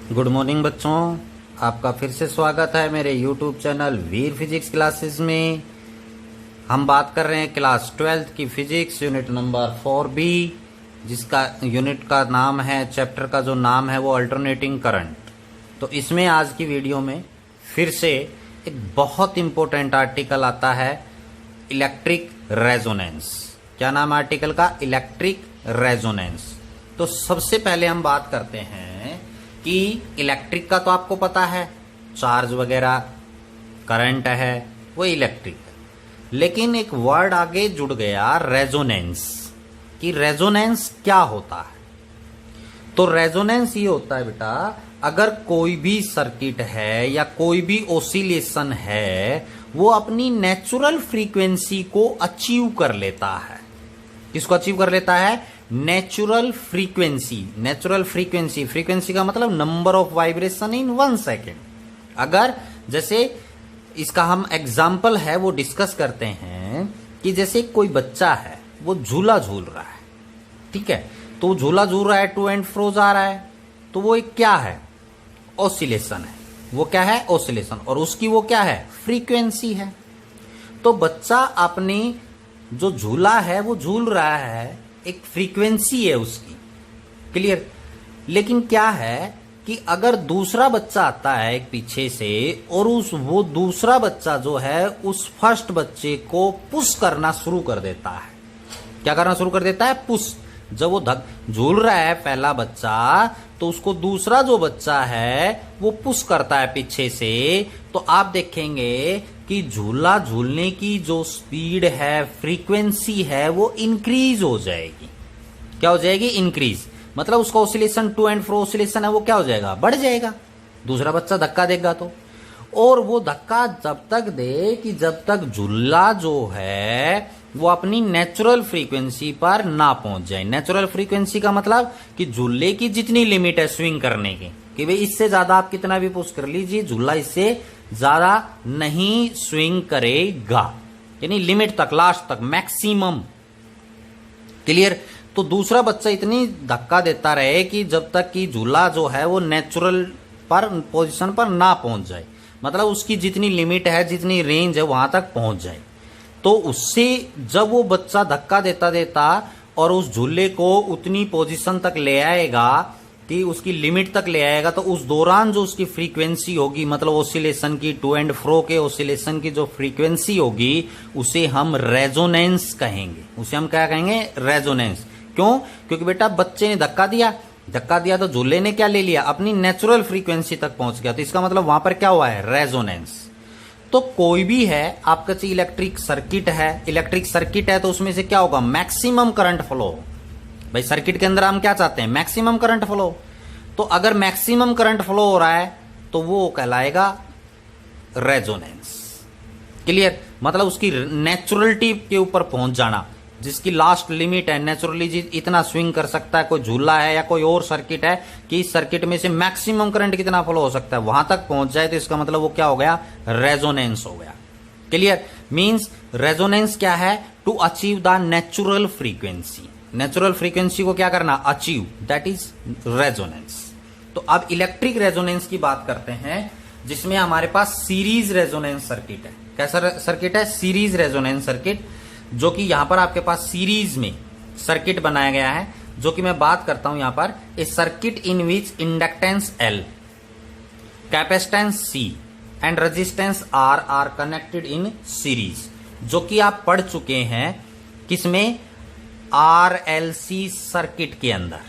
Good morning बच्चों, आपका फिर से स्वागत है मेरे YouTube चैनल वीर फिजिक्स क्लासेस में। हम बात कर रहे हैं क्लास 12th की फिजिक्स यूनिट नंबर 4B, जिसका यूनिट का नाम है, चैप्टर का जो नाम है वो अल्टरनेटिंग करंट। तो इसमें आज की वीडियो में फिर से एक बहुत इंपॉर्टेंट आर्टिकल आता है, इलेक्ट्रिक रेजोनेंस। क्या नाम है आर्टिकल का? Electric resonance. तो सबसे पहले हम बात करते हैं कि इलेक्ट्रिक का तो आपको पता है, चार्ज वगैरह करंट है वो इलेक्ट्रिक है। लेकिन एक वर्ड आगे जुड़ गया, रेजोनेंस। कि रेजोनेंस क्या होता है? तो रेजोनेंस ये होता है बेटा, अगर कोई भी सर्किट है या कोई भी ओसिलेशन है वो अपनी नेचुरल फ्रीक्वेंसी को अचीव कर लेता है। किसको अचीव कर लेता है? Natural frequency. Natural frequency, frequency का मतलब number of vibration in 1 second. अगर जैसे इसका हम एग्जाम्पल है वो डिस्कस करते हैं कि जैसे कोई बच्चा है वो झूला झूल रहा है, ठीक है, तो झूला झूल रहा है, टू एंड फ्रो जा रहा है, तो वो एक क्या है? ऑसिलेशन है। वो क्या है? ऑसिलेशन। और उसकी वो क्या है? फ्रीक्वेंसी है। तो बच्चा अपनी जो झूला है वो झूल रहा है, एक फ्रीक्वेंसी है उसकी, क्लियर। लेकिन क्या है कि अगर दूसरा बच्चा आता है एक पीछे से और वो दूसरा बच्चा जो है उस फर्स्ट बच्चे को पुश करना शुरू कर देता है। क्या करना शुरू कर देता है? पुश। जब वो झूल रहा है पहला बच्चा, तो उसको दूसरा जो बच्चा है वो पुश करता है पीछे से, तो आप देखेंगे कि झूला झूलने की जो स्पीड है, फ्रीक्वेंसी है, वो इंक्रीज हो जाएगी। क्या हो जाएगी? इंक्रीज। मतलब उसका oscillation, to and fro oscillation है वो क्या हो जाएगा? बढ़ जाएगा। दूसरा बच्चा धक्का देगा तो, और वो धक्का जब तक दे कि जब तक झूला जो है वो अपनी नेचुरल फ्रीक्वेंसी पर ना पहुंच जाए। नेचुरल फ्रीक्वेंसी का मतलब कि झूले की जितनी लिमिट है स्विंग करने की, कि भाई इससे ज्यादा आप कितना भी पुश कर लीजिए, झूला इससे ज्यादा नहीं स्विंग करेगा, यानी लिमिट तक, लास्ट तक, मैक्सिमम। क्लियर। तो दूसरा बच्चा इतनी धक्का देता रहे कि जब तक कि झूला जो है वो नेचुरल पर पोजीशन पर ना पहुंच जाए, मतलब उसकी जितनी लिमिट है, जितनी रेंज है वहां तक पहुंच जाए। तो उससे जब वो बच्चा धक्का देता देता और उस झूले को उतनी पोजीशन तक ले आएगा कि उसकी लिमिट तक ले आएगा, तो उस दौरान जो उसकी फ्रीक्वेंसी होगी, मतलब ओसिलेशन की, टू एंड फ्रो के ओसिलेशन की जो फ्रीक्वेंसी होगी, उसे हम रेजोनेंस कहेंगे। उसे हम क्या कहेंगे? रेजोनेंस। क्यों? क्योंकि बेटा बच्चे ने धक्का दिया तो झूले ने क्या ले लिया? अपनी नेचुरल फ्रीक्वेंसी तक पहुंच गया, तो इसका मतलब वहां पर क्या हुआ है? रेजोनेंस। तो कोई भी है आपका चाहिए, इलेक्ट्रिक सर्किट है, इलेक्ट्रिक सर्किट है तो उसमें से क्या होगा? Maximum current flow. भाई सर्किट के अंदर हम क्या चाहते हैं? Maximum current flow. तो अगर मैक्सिमम करंट फ्लो हो रहा है तो वो कहलाएगा रेजोनेंस। क्लियर। मतलब उसकी नेचुरलिटी के ऊपर पहुंच जाना, जिसकी लास्ट लिमिट है, नेचुरली इतना स्विंग कर सकता है। कोई झूला है या कोई और सर्किट है कि इस सर्किट में से मैक्सिमम करंट कितना फ्लो हो सकता है, वहां तक पहुंच जाए, तो इसका मतलब वो क्या हो गया? रेजोनेंस हो गया। क्लियर। मींस रेजोनेंस क्या है? To achieve the natural frequency. Natural frequency को क्या करना? Achieve, that is resonance. तो अब इलेक्ट्रिक रेजोनेंस की बात करते हैं, जिसमें हमारे पास सीरीज रेजोनेंस सर्किट है। कैसा सर्किट है? सीरीज रेजोनेंस सर्किट, जो कि यहां पर आपके पास सीरीज में सर्किट बनाया गया है, जो कि मैं बात करता हूं यहां पर, a circuit in which inductance L, capacitance C and resistance R are connected in series. जो कि आप पढ़ चुके हैं किसमें? RLC सर्किट के अंदर।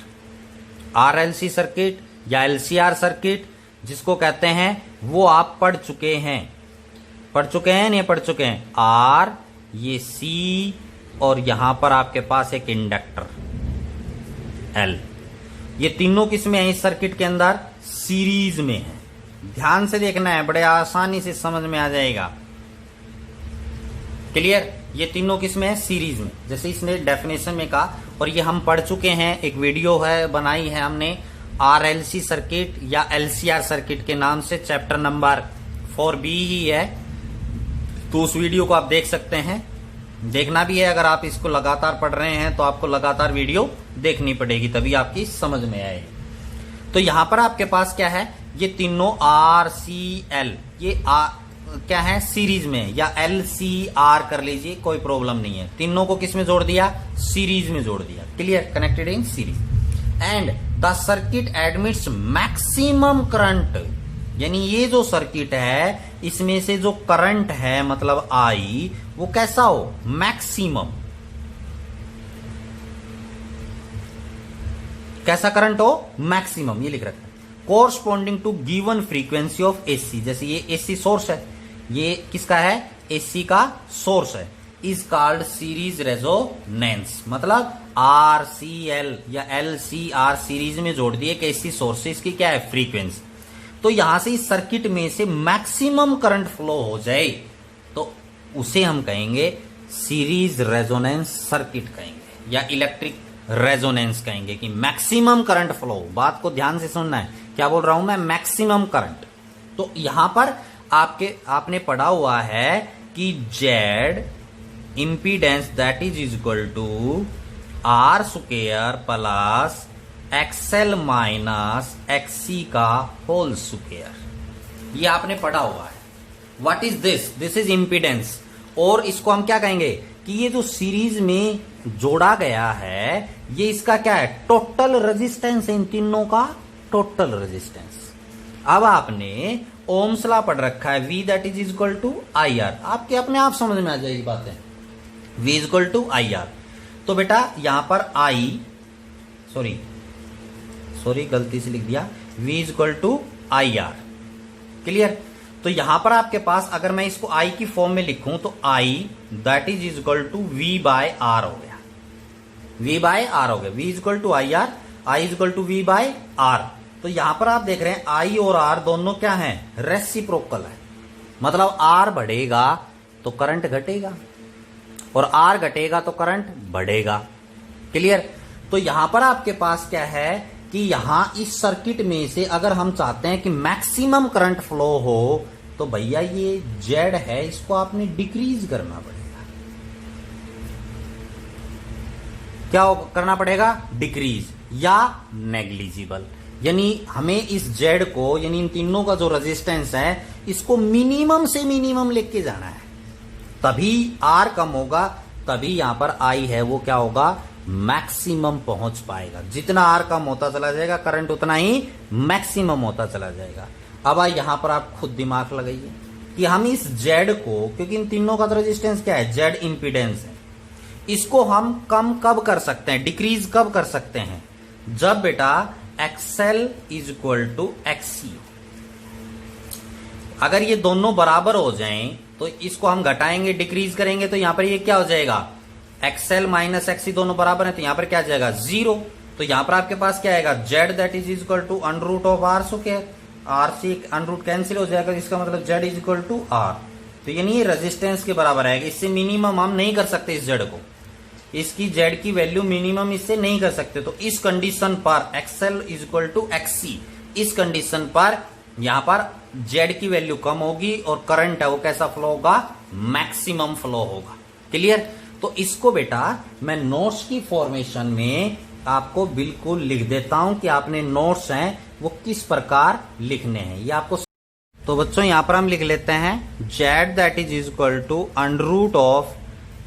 RLC सर्किट या LCR सर्किट जिसको कहते हैं, वो आप पढ़ चुके हैं। नहीं पढ़ चुके हैं? R, ये C, और यहां पर आपके पास एक इंडक्टर L। ये तीनों किसमें है इस सर्किट के अंदर? सीरीज में है। ध्यान से देखना है, बड़े आसानी से समझ में आ जाएगा। क्लियर। ये तीनों किसमें है? सीरीज में। जैसे इसने डेफिनेशन में कहा, और ये हम पढ़ चुके हैं, एक वीडियो है बनाई है हमने, RLC सर्किट या LCR सर्किट के नाम से, चैप्टर नंबर 4B ही है। तो उस वीडियो को आप देख सकते हैं। देखना भी है, अगर आप इसको लगातार पढ़ रहे हैं तो आपको लगातार वीडियो देखनी पड़ेगी, तभी आपकी समझ में आएगी। तो यहां पर आपके पास क्या है, ये तीनों आर सी एल, ये क्या है सीरीज में, या एल सी आर कर लीजिए, कोई प्रॉब्लम नहीं है। तीनों को किस में जोड़ दिया, सीरीज में जोड़ दिया। Clear, connected in series. And the circuit admits maximum current, यानी ये जो सर्किट है इसमें से जो करंट है मतलब आई, वो कैसा हो, मैक्सिमम। कैसा करंट हो, मैक्सिमम, ये लिख रखा है। Corresponding to given frequency of AC, जैसे ये एसी सोर्स है, ये किसका है, एसी का सोर्स है, इज कॉल्ड सीरीज रेजोनेंस। मतलब आर सी एल या एल सी आर सीरीज में जोड़ दिए कि एसी सोर्स से इसकी क्या है, फ्रीक्वेंसी। तो यहां से इस सर्किट में से मैक्सिमम करंट फ्लो हो जाए तो उसे हम कहेंगे सीरीज रेजोनेंस सर्किट कहेंगे, या इलेक्ट्रिक रेजोनेंस कहेंगे, कि मैक्सिमम करंट फ्लो। बात को ध्यान से सुनना है, क्या बोल रहा हूं मैं, मैक्सिमम करंट। तो यहां पर आपने पढ़ा हुआ है कि Z impedance that is equal to R square plus XL minus XC का होल स्क्वायर, ये आपने पढ़ा हुआ है। What is this, this is impedance. और इसको हम क्या कहेंगे कि ये जो सीरीज में जोड़ा गया है ये इसका क्या है, टोटल रेजिस्टेंस है, इन तीनों का टोटल रेजिस्टेंस। अब आपने ओम्स लॉ पढ़ रखा है, V that is equal to I R, आपके अपने आप समझ में आ जाएगी बातें, V equal to I R. तो बेटा यहां पर आई, सॉरी गलती से लिख दिया, V equal to I R. Clear. तो यहां पर आपके पास अगर मैं इसको I की फॉर्म में लिखूं तो I that is equal to V by R हो गया, V बाय आर हो गया, V equal to I R, I equal to V by R. तो यहां पर आप देख रहे हैं I और R दोनों क्या हैं, रेसिप्रोकल है। मतलब R बढ़ेगा तो करंट घटेगा और R घटेगा तो करंट बढ़ेगा। क्लियर। तो यहां पर आपके पास क्या है कि यहां इस सर्किट में से अगर हम चाहते हैं कि मैक्सिमम करंट फ्लो हो तो भैया ये जेड है, इसको आपने डिक्रीज करना पड़ेगा। क्या करना पड़ेगा, डिक्रीज या नेग्लिजिबल। यानी हमें इस जेड को, यानी इन तीनों का जो रेजिस्टेंस है इसको मिनिमम से मिनिमम लेके जाना है, तभी आर कम होगा, तभी यहां पर आई है वो क्या होगा, मैक्सिमम पहुंच पाएगा। जितना आर कम होता चला जाएगा करंट उतना ही मैक्सिमम होता चला जाएगा। अब यहां पर आप खुद दिमाग लगाइए कि हम इस जेड को, क्योंकि इन तीनों का रेजिस्टेंस क्या है, जेड इंपीडेंस है, इसको हम कम कब कर सकते हैं, डिक्रीज कब कर सकते हैं, जब बेटा XL is equal to XC. अगर ये दोनों बराबर हो जाएं तो इसको हम घटाएंगे, डिक्रीज करेंगे, तो यहां पर ये क्या हो जाएगा, एक्सएल माइनस एक्सी दोनों बराबर है, तो यहां पर क्या आ जाएगा, जीरो। तो यहां पर आपके पास क्या आएगा, Z that is equal to under root of R square, R C under root cancel हो जाएगा, इसका मतलब Z is equal to R. तो यानी रेजिस्टेंस के बराबर आएगा, इससे मिनिमम हम नहीं कर सकते इस जेड को, इसकी जेड की वैल्यू मिनिमम इससे नहीं कर सकते। तो इस कंडीशन पर XL is equal to XC, इस कंडीशन पर यहां पर जेड की वैल्यू कम होगी और करंट है वो कैसा फ्लो होगा, मैक्सिमम फ्लो होगा। क्लियर। तो इसको बेटा मैं नोट्स की फॉर्मेशन में आपको बिल्कुल लिख देता हूं कि आपने नोट्स हैं वो किस प्रकार लिखने हैं, ये आपको। तो बच्चों यहां पर हम लिख लेते हैं Z that is equal to under root of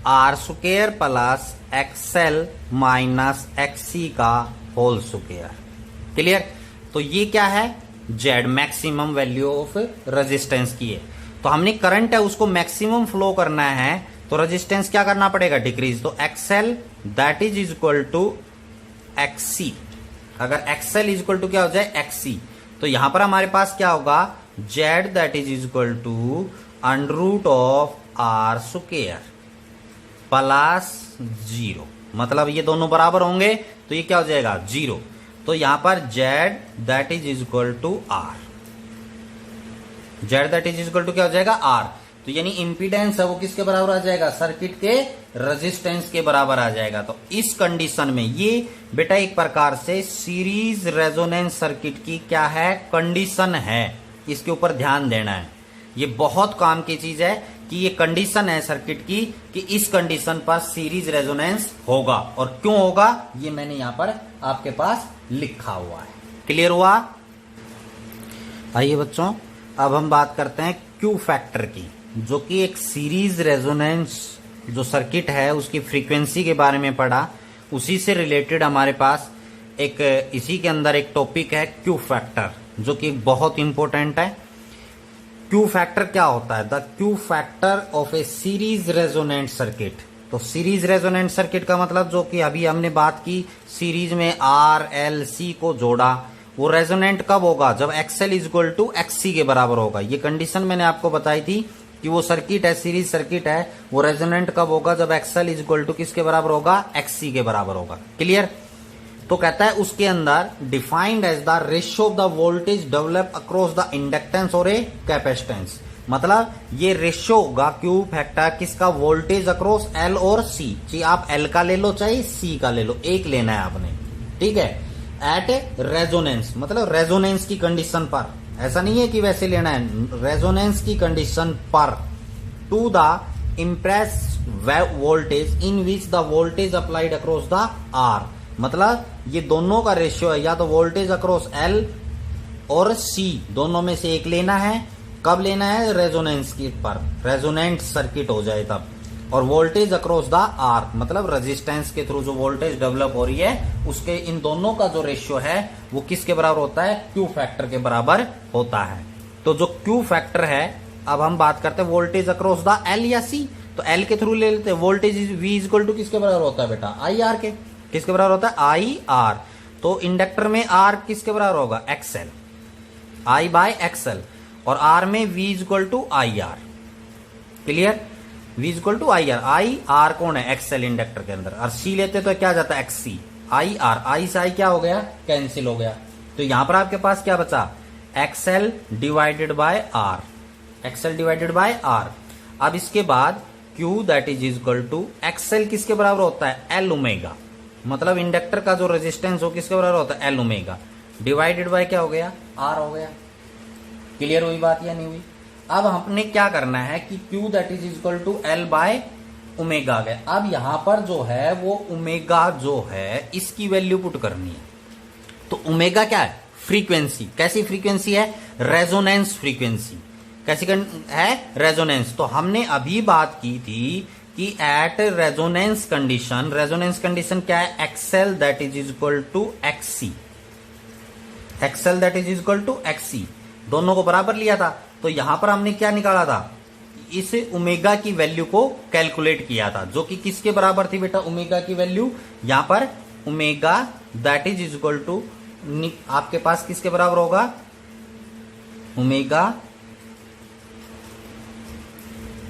R square plus XL minus XC का होल स्क्वायर। क्लियर। तो ये क्या है, Z maximum value of resistance की है। तो हमने करंट है उसको मैक्सिमम फ्लो करना है तो रेजिस्टेंस क्या करना पड़ेगा, डिक्रीज। तो XL that is equal to XC, अगर एक्सएल इज इक्वल टू क्या हो जाए, एक्सी, तो यहां पर हमारे पास क्या होगा, Z that is equal to under root of R square plus zero. मतलब ये दोनों बराबर होंगे तो ये क्या हो जाएगा, जीरो। तो यहां पर Z that is equal to R, Z that is equal to क्या हो जाएगा, आर। तो यानी इंपीडेंस है वो किसके बराबर आ जाएगा, सर्किट के रेजिस्टेंस के बराबर आ जाएगा। तो इस कंडीशन में ये बेटा एक प्रकार से सीरीज रेजोनेंस सर्किट की क्या है, कंडीशन है, इसके ऊपर ध्यान देना है। ये बहुत काम की चीज है कि ये कंडीशन है सर्किट की कि इस कंडीशन पर सीरीज रेजोनेंस होगा, और क्यों होगा ये मैंने यहां पर आपके पास लिखा हुआ है। क्लियर हुआ? आइए बच्चों, अब हम बात करते हैं क्यू फैक्टर की, जो कि एक सीरीज रेजोनेंस जो सर्किट है उसकी फ्रीक्वेंसी के बारे में पढ़ा। उसी से रिलेटेड हमारे पास एक इसी के अंदर एक टॉपिक है क्यू फैक्टर, जो कि बहुत इंपॉर्टेंट है। क्यू फैक्टर क्या होता है? The Q factor of A series resonant circuit. तो सीरीज रेजोनेंट सर्किट का मतलब, जो कि अभी हमने बात की, सीरीज में आर एल सी को जोड़ा, वो रेजोनेंट कब होगा? जब XL is equal to XC के बराबर होगा। ये कंडीशन मैंने आपको बताई थी कि वो सर्किट है, सीरीज सर्किट है, वो रेजोनेंट कब होगा? जब एक्सएल इज इक्वल टू किसके बराबर होगा? एक्ससी के बराबर होगा। क्लियर? तो कहता है उसके अंदर defined as the ratio of the voltage develop across the inductance और ए कैपेसिटेंस। मतलब ये रेशियो होगा क्यू फैक्टर किसका? वोल्टेज अक्रॉस एल और सी। चाहे आप एल का ले लो चाहे सी का ले लो, एक लेना है आपने, ठीक है। एट रेजोनेंस, मतलब रेजोनेंस की कंडीशन पर, ऐसा नहीं है कि वैसे लेना है, रेजोनेंस की कंडीशन पर, to the impress voltage in which the voltage applied across the R. मतलब ये दोनों का रेशियो है, या तो वोल्टेज अक्रॉस एल और सी, दोनों में से एक लेना है। कब लेना है? रेजोनेंस की पर, रेजोनेंट सर्किट हो जाए तब। और वोल्टेज अक्रॉस द आर, मतलब रेजिस्टेंस के थ्रू जो वोल्टेज डेवलप हो रही है उसके, इन दोनों का जो रेशियो है वो किसके बराबर होता है? क्यू फैक्टर के बराबर होता है। तो जो क्यू फैक्टर है, अब हम बात करते हैं वोल्टेज अक्रॉस द एल या सी, तो एल के थ्रू ले लेते हैं। Voltage V is equal to किसके बराबर होता है बेटा? आई आर के। किसके बराबर होता है? I R. तो इंडक्टर में आर किसके बराबर होगा? XL, I by XL. और आर में V is equal to I R. Clear? V is equal to I R. I R कौन है? एक्सएल इंडक्टर के अंदर। और सी लेते तो क्या जाता है? एक्ससी। आई आर, आई से आई क्या हो गया? कैंसिल हो गया। तो यहां पर आपके पास क्या बचा? XL divided by R, XL divided by R. अब इसके बाद Q that is equal to XL किसके बराबर होता है? L omega. मतलब इंडक्टर का जो रेजिस्टेंस हो किसके बराबर होता है? एल ओमेगा, डिवाइडेड बाय क्या हो गया? आर हो गया। क्लियर हुई बात या नहीं हुई? अब हमने क्या करना है कि Q that is equal to L by omega आ गया। अब यहां पर जो है वो ओमेगा जो है इसकी वैल्यू पुट करनी है। तो ओमेगा क्या है? फ्रीक्वेंसी। कैसी फ्रीक्वेंसी है? Resonance frequency. कैसी है? रेजोनेंस। तो हमने अभी बात की थी कि at resonance condition, resonance condition क्या है? XL that is equal to XC, XL that is equal to XC, दोनों को बराबर लिया था। तो यहां पर हमने क्या निकाला था? इस ओमेगा की वैल्यू को कैलकुलेट किया था, जो कि किसके बराबर थी बेटा? ओमेगा की वैल्यू यहां पर omega that is equal to आपके पास किसके बराबर होगा? ओमेगा,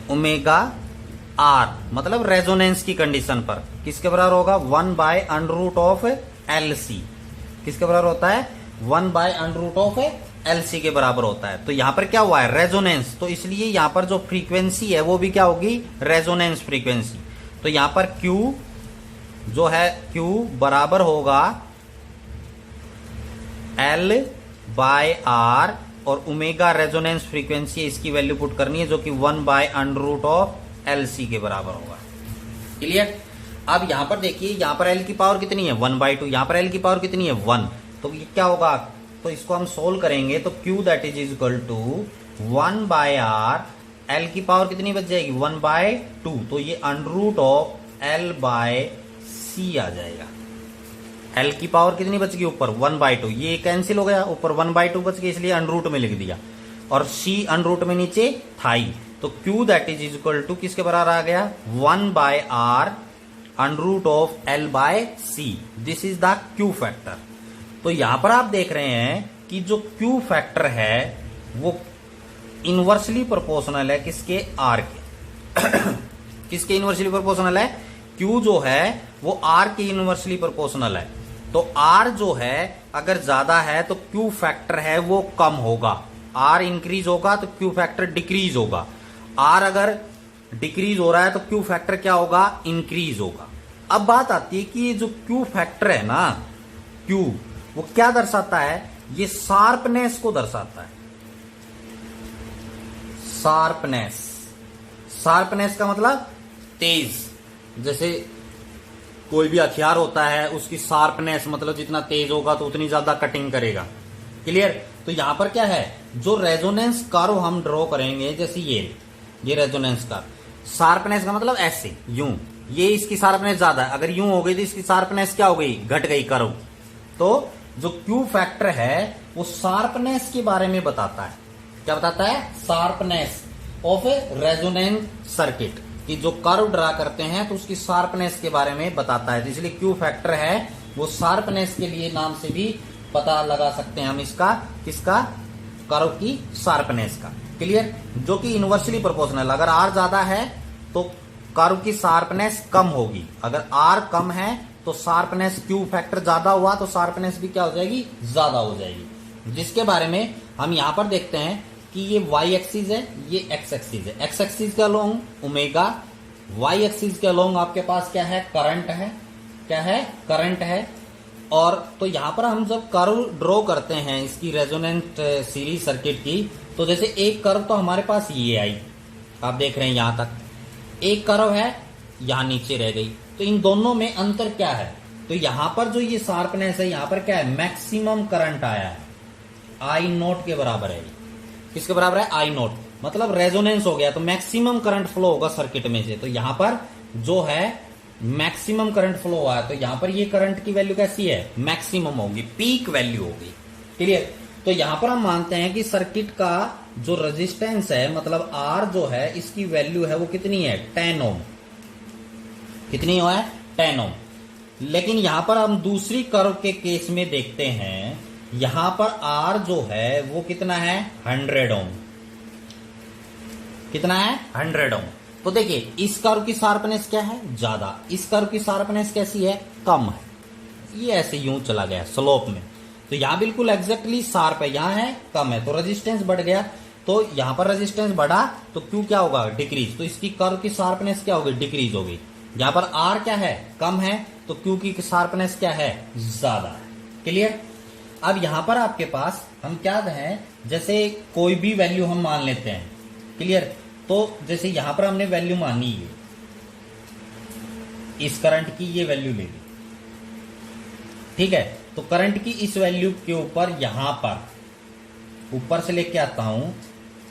ओमेगा आर, मतलब रेजोनेंस की कंडीशन पर किसके बराबर होगा? 1 by under root of L C. किसके बराबर होता है? 1 by under root of L C के बराबर होता है। तो यहां पर क्या हुआ है? रेजोनेंस। तो इसलिए यहां पर जो फ्रीक्वेंसी है वो भी क्या होगी? Resonance frequency. तो यहां पर Q जो है, Q बराबर होगा L बाय आर, और ओमेगा रेजोनेंस फ्रीक्वेंसी, इसकी वैल्यू पुट करनी है, जो कि 1 by under root of L C के बराबर होगा। क्लियर? अब यहां पर देखिए, यहां पर L की पावर कितनी है? 1/2। यहां पर L की पावर कितनी है? 1। तो ये क्या होगा? तो इसको हम सोल्व करेंगे तो Q that is equal to 1 by R, L की पावर कितनी बच जाएगी? 1/2। तो ये under root of L by C आ जाएगा। L की पावर कितनी बच गई? ऊपर 1/2, ये कैंसिल हो गया, ऊपर 1/2 बच गया, इसलिए अंडर रूट में लिख दिया, और C अंडर रूट में नीचे था ही। तो Q that is equal to किसके बराबर आ गया? 1 by R under root of L by C. This is the Q factor. तो यहां पर आप देख रहे हैं कि जो Q फैक्टर है वो इनवर्सली प्रोपोर्शनल है किसके? R के। किसके इनवर्सली प्रोपोर्शनल है? Q जो है वो R के इनवर्सली प्रोपोर्शनल है। तो R जो है अगर ज्यादा है तो Q फैक्टर है वो कम होगा। R इंक्रीज होगा तो Q फैक्टर डिक्रीज होगा। R अगर डिक्रीज हो रहा है तो Q फैक्टर क्या होगा? इंक्रीज होगा। अब बात आती है कि ये जो Q फैक्टर है ना, Q वो क्या दर्शाता है? ये शार्पनेस को दर्शाता है। शार्पनेस, शार्पनेस का मतलब तेज। जैसे कोई भी हथियार होता है उसकी शार्पनेस मतलब जितना तेज होगा तो उतनी ज्यादा कटिंग करेगा। क्लियर। तो यहां पर क्या है, जो रेजोनेंस कर्व हम ड्रॉ करेंगे, जैसे ये रेजोनेंस कर्व, शार्पनेस का मतलब ऐसे यूं, ये इसकी शार्पनेस ज्यादा है, अगर यूं हो गई तो इसकी शार्पनेस क्या हो गई, घट गई कर्व। तो जो क्यू फैक्टर है वो शार्पनेस के बारे में बताता है। क्या बताता है, sharpness of A resonance circuit, कि जो कर्व ड्रा करते हैं तो उसकी शार्पनेस के बारे में बताता है। तो इसलिए क्यू फैक्टर है वो शार्पनेस के लिए नाम से भी पता लगा सकते हैं हम इसका, किसका, कर्व की शार्पनेस का। क्लियर। जो कि इनवर्सली प्रोपोर्शनल, अगर आर ज्यादा है तो कर्व की शार्पनेस कम होगी, अगर आर कम है तो शार्पनेस, क्यू फैक्टर ज्यादा हुआ तो शार्पनेस भी क्या हो जाएगी, ज्यादा हो जाएगी। जिसके बारे में हम यहां पर देखते हैं कि ये वाई एक्सिस है, ये एक्स एक्सिस है। एक्स एक्सिस के अलोंग ओमेगा, वाई एक्सिस के अलोंग आपके पास क्या है, करंट है। क्या है, करंट है। और तो यहां पर हम जब कर्व ड्रॉ करते हैं इसकी रेजोनेंट सीरीज सर्किट की, तो जैसे एक कर्व तो हमारे पास ये आई, आप देख रहे हैं यहां तक, एक कर्व है यहां नीचे रह गई, तो इन दोनों में अंतर क्या है, तो यहां पर जो ये शार्पनेस है, यहां पर क्या है, मैक्सिमम करंट आया है, आई नोट के बराबर है। किसके बराबर है, आई नोट, मतलब रेजोनेंस हो गया तो मैक्सिमम करंट फ्लो होगा सर्किट में से। तो यहां पर जो है मैक्सिमम करंट फ्लो हुआ है, तो यहां पर ये करंट की वैल्यू कैसी है, मैक्सिमम होगी, पीक वैल्यू होगी। क्लियर। तो यहां पर हम मानते हैं कि सर्किट का जो रेजिस्टेंस है, मतलब आर जो है, इसकी वैल्यू है वो कितनी है, 10 ओम। कितनी है, 10 ओम। लेकिन यहां पर हम दूसरी कर्व के केस में देखते हैं, यहां पर आर जो है वो कितना है, 100 ओम। कितना है, 100 ओम। तो देखिए इस कर्व की शार्पनेस क्या है, ज्यादा, इस कर्व की शार्पनेस कैसी है, कम है। ये ऐसे यूं चला गया स्लोप में, तो यहां बिल्कुल एग्जैक्टली शार्प है, यहां है कम है, तो रेजिस्टेंस बढ़ गया। तो यहां पर रेजिस्टेंस बढ़ा तो क्यू क्या होगा, डिक्रीज, तो इसकी कर्व की शार्पनेस क्या होगी, डिक्रीज होगी। यहां पर आर क्या है, कम है, तो क्यू की शार्पनेस क्या है, ज्यादा है। क्लियर। अब यहां पर आपके पास हम क्या है, जैसे कोई भी वैल्यू हम मान लेते हैं। क्लियर। तो जैसे यहां पर हमने वैल्यू मानी है, इस करंट की ये वैल्यू ले ली, ठीक है। तो करंट की इस वैल्यू के ऊपर यहां पर ऊपर से लेके आता हूं,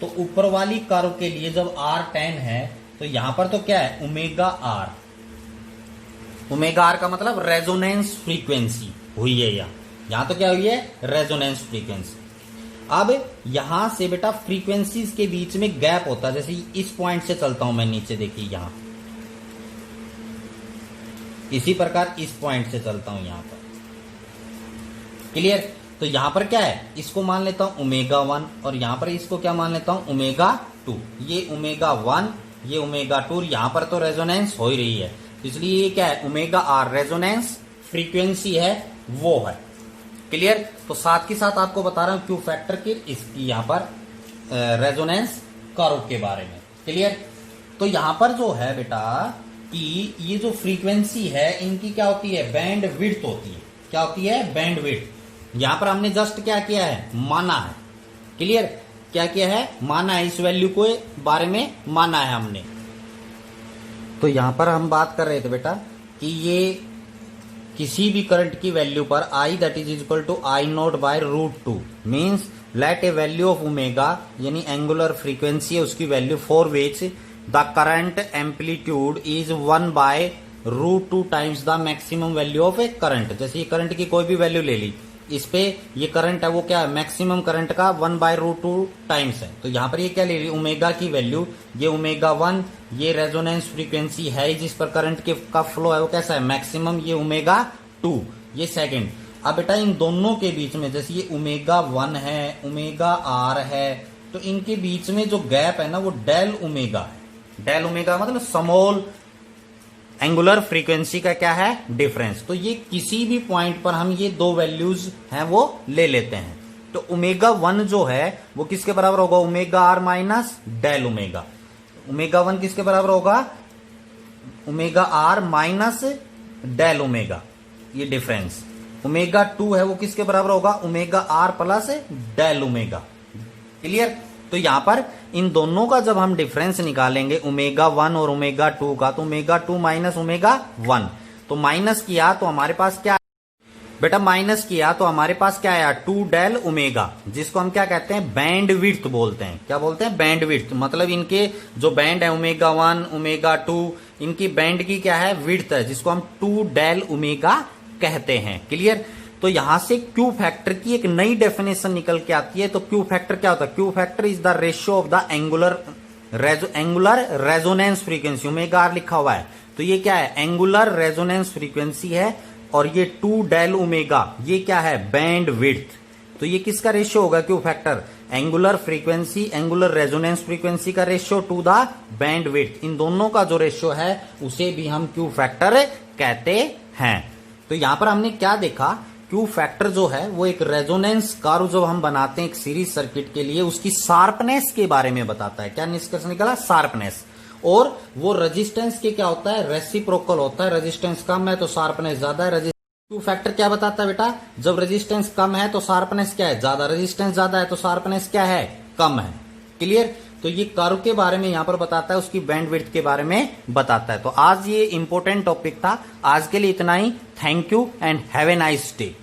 तो ऊपर वाली कर्व के लिए जब R 10 है तो यहां पर तो क्या है, ओमेगा आर। ओमेगा आर का मतलब रेजोनेंस फ्रीक्वेंसी हुई है, यहां तो क्या हुई है, रेजोनेंस फ्रीक्वेंसी। अब यहां से बेटा फ्रीक्वेंसीज के बीच में गैप होता है, जैसे इस पॉइंट से चलता हूं मैं नीचे, देखिए यहां, इसी प्रकार इस पॉइंट से चलता हूं यहां पर। क्लियर। तो यहां पर क्या है, इसको मान लेता हूं ओमेगा 1 और यहां पर इसको क्या मान लेता हूं, ओमेगा 2। ये ओमेगा 1, ये ओमेगा 2, यहां पर तो रेजोनेंस हो ही रही है, इसलिए ये क्या है, ओमेगा आर, रेजोनेंस फ्रीक्वेंसी है वो है। क्लियर। तो साथ के साथ आपको बता रहा हूं क्यू फैक्टर की, इसकी यहां पर रेजोनेंस कर्व के बारे में। क्लियर। तो यहां पर जो है बेटा कि ये जो फ्रीक्वेंसी है इनकी क्या होती है, बैंड विड्थ होती है। क्या होती है, बैंड विड्थ। यहां पर हमने जस्ट क्या किया है, माना है। क्लियर। क्या किया है, माना है, इस वैल्यू को बारे में माना है हमने। तो यहां पर हम बात कर रहे थे बेटा कि ये किसी भी करंट की वैल्यू पर I that is equal to I naught by √2 means let a value of omega, यानी एंगुलर फ्रीक्वेंसी है उसकी value, for which the current amplitude is 1 by √2 times the maximum value of a current. जैसे ये current की कोई भी value ले ली, इस पे ये करंट है वो क्या है, मैक्सिमम करंट का 1 बाय √2 टाइम्स है। तो यहां पर ये क्या ले ली, ओमेगा की वैल्यू, ये ओमेगा 1, ये रेजोनेंस फ्रीक्वेंसी है जिस पर करंट के का फ्लो है वो कैसा है, मैक्सिमम, ये ओमेगा 2, ये सेकंड। अब बेटा इन दोनों के बीच में, जैसे ये ओमेगा 1 है, ओमेगा आर है, तो इनके बीच में जो गैप है ना वो डेल ओमेगा है। डेल ओमेगा मतलब स्मॉल एंगुलर फ्रीक्वेंसी का क्या है, डिफरेंस। तो ये किसी भी पॉइंट पर हम ये दो वैल्यूज हैं वो ले लेते हैं। तो ओमेगा 1 जो है वो किसके बराबर होगा, omega R minus del omega. Omega 1 किसके बराबर होगा, omega R minus del omega, ये डिफरेंस। ओमेगा 2 है वो किसके बराबर होगा, omega R plus del omega. Clear. तो यहां पर इन दोनों का जब हम डिफरेंस निकालेंगे, ओमेगा 1 और ओमेगा 2 का, तो ओमेगा 2 माइनस ओमेगा 1, तो माइनस किया तो हमारे पास क्या, बेटा माइनस किया तो हमारे पास क्या आया 2 डेल ओमेगा, जिसको हम क्या कहते हैं बैंड विड्थ बोलते हैं। क्या बोलते हैं? Band width. मतलब इनके जो बैंड है ओमेगा 1 ओमेगा 2, इनकी बैंड की क्या है विड्थ है, जिसको हम 2 डेल ओमेगा कहते हैं। क्लियर? तो यहां से क्यू फैक्टर की एक नई डेफिनेशन निकल के आती है। तो क्यू फैक्टर क्या होता है? Q factor is the ratio of the angular resonance frequency. Omega R लिखा हुआ है, तो ये क्या है? एंगुलर रेजोनेंस फ्रीक्वेंसी है। और ये 2 डेल ओमेगा ये क्या है? Band width. तो ये किसका रेशियो होगा? Q factor angular frequency, angular resonance frequency का ratio to the band width. इन दोनों का जो रेशियो है उसे भी हम क्यू फैक्टर कहते हैं। तो यहां पर हमने क्या देखा? क्यू फैक्टर जो है वो एक रेजोनेंस कर्व जो हम बनाते हैं एक सीरीज सर्किट के लिए, उसकी शार्पनेस के बारे में बताता है। क्या निष्कर्ष निकला? शार्पनेस। और वो रेजिस्टेंस के क्या होता है? रेसिप्रोकल होता है। रेजिस्टेंस कम है तो शार्पनेस ज्यादा है। क्यू फैक्टर क्या बताता है बेटा? जब रेजिस्टेंस कम है तो शार्पनेस क्या है? ज्यादा। रेजिस्टेंस ज्यादा है तो शार्पनेस क्या है? कम है। क्लियर? तो ये कर्व के बारे में यहां पर बताता है, उसकी बैंड विड्थ के बारे में बताता है। तो आज ये इंपॉर्टेंट टॉपिक था। आज के लिए इतना ही। Thank you and have a nice day.